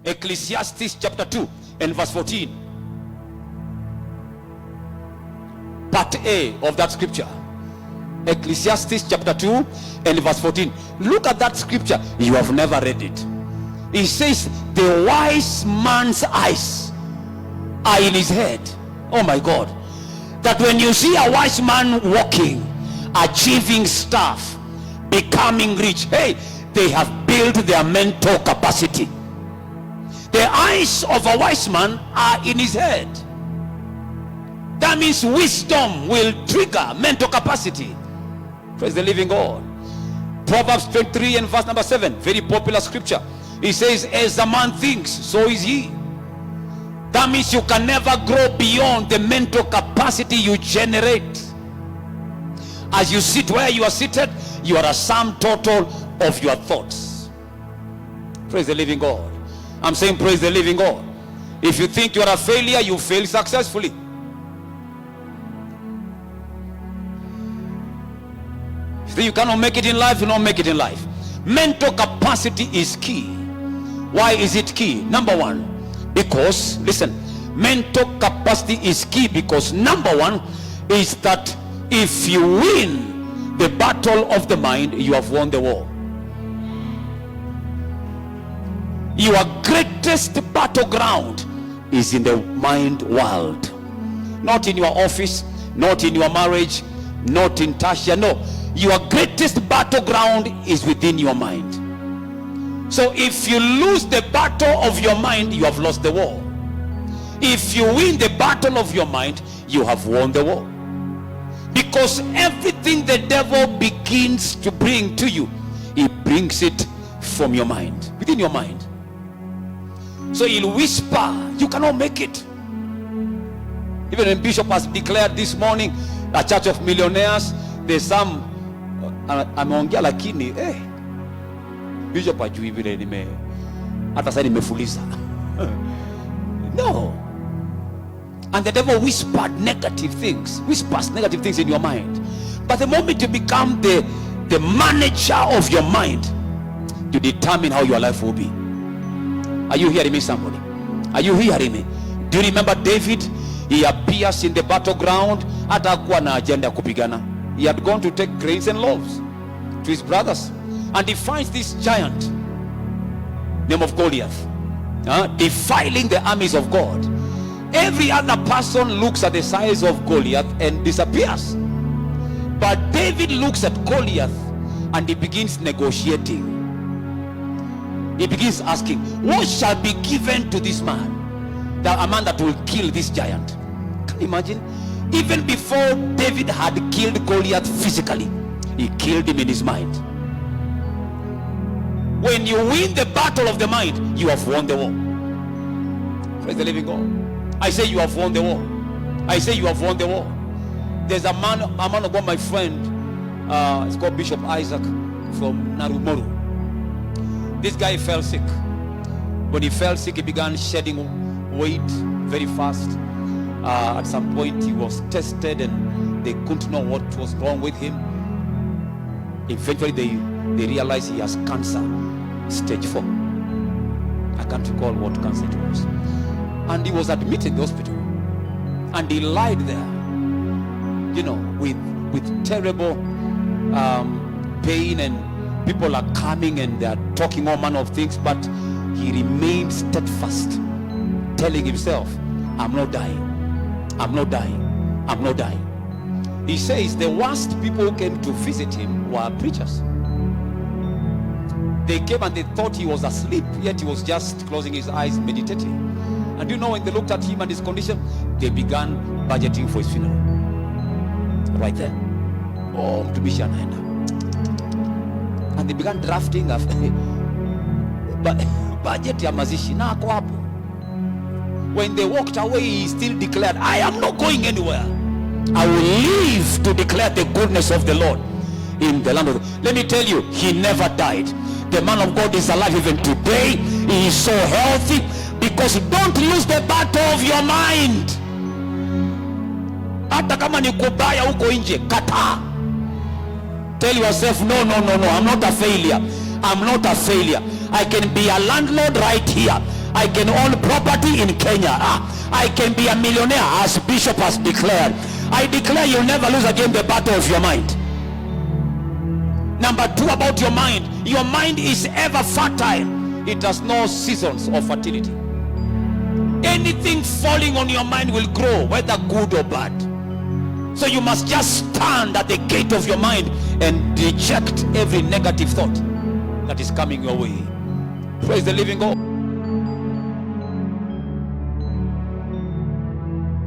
Ecclesiastes chapter 2 and verse 14. Part A of that scripture. Ecclesiastes chapter 2 and verse 14. Look at that scripture. You have never read it. It says, the wise man's eyes are in his head. Oh my God. That when you see a wise man walking, achieving stuff, becoming rich, hey, they have built their mental capacity. The eyes of a wise man are in his head. That means wisdom will trigger mental capacity. Praise the living God. Proverbs 23 and verse number 7, very popular scripture. It says, as a man thinks, so is he. That means you can never grow beyond the mental capacity you generate. As you sit where you are seated, you are a sum total of your thoughts. Praise the living God. I'm saying praise the living God. If you think you are a failure, you fail successfully. If you think you cannot make it in life, you don't make it in life. Mental capacity is key. Why is it key? Number one, because, listen, mental capacity is key because number one is that if you win the battle of the mind, you have won the war. Your greatest battleground is in the mind world. Not in your office, not in your marriage, not in Tasha. No, your greatest battleground is within your mind. So if you lose the battle of your mind, you have lost the war. If you win the battle of your mind, you have won the war. Because everything the devil begins to bring to you, he brings it from your mind, within your mind. So he'll whisper, you cannot make it. Even when Bishop has declared this morning, a church of millionaires, there's some ameongea lakini Bishop ajui vile hata sasa nimefuliza. No. And the devil whispers negative things in your mind. But the moment you become the manager of your mind, you determine how your life will be. Are you hearing me, somebody? Are you hearing me? Do you remember David? He appears in the battleground. Hata hakuwa na agenda kupigana. He had gone to take grains and loaves to his brothers, and he finds this giant name of Goliath, defiling the armies of God. Every other person looks at the size of Goliath and disappears, but David looks at Goliath and he begins negotiating. He begins asking, what shall be given to this man, a man that will kill this giant? Can you imagine? Even before David had killed Goliath physically, he killed him in his mind. When you win the battle of the mind, you have won the war. Praise the living God. I say you have won the war. I say you have won the war. There's a man of God, my friend, it's called Bishop Isaac from Narumoru. This guy fell sick. When he fell sick, he began shedding weight very fast. At some point, he was tested and they couldn't know what was wrong with him. Eventually, they realized he has cancer, stage 4. I can't recall what cancer it was. And he was admitted in the hospital. And he lied there, with terrible pain, and people are coming and they are talking all manner of things, but he remained steadfast, telling himself, I'm not dying. I'm not dying. I'm not dying. He says the worst people who came to visit him were preachers. They came and they thought he was asleep, yet he was just closing his eyes, meditating. And when they looked at him and his condition, they began budgeting for his funeral. Right there. Oh, mtumishi anaenda. And they began drafting budget ya mazishi na ako hapo. When they walked away, he still declared, I am not going anywhere. I will live to declare the goodness of the Lord in the land of the... Let me tell you, he never died. The man of God is alive even today. He is so healthy because don't lose the battle of your mind. Hata kama ni kubaya huko nje, kataa. Tell yourself, no, I'm not a failure. I'm not a failure. I can be a landlord right here. I can own property in Kenya. I can be a millionaire, as Bishop has declared. I declare you'll never lose again the battle of your mind. Number 2 about your mind. Your mind is ever fertile. It has no seasons of fertility. Anything falling on your mind will grow, whether good or bad. So you must just stand at the gate of your mind and reject every negative thought that is coming your way. Praise the living God.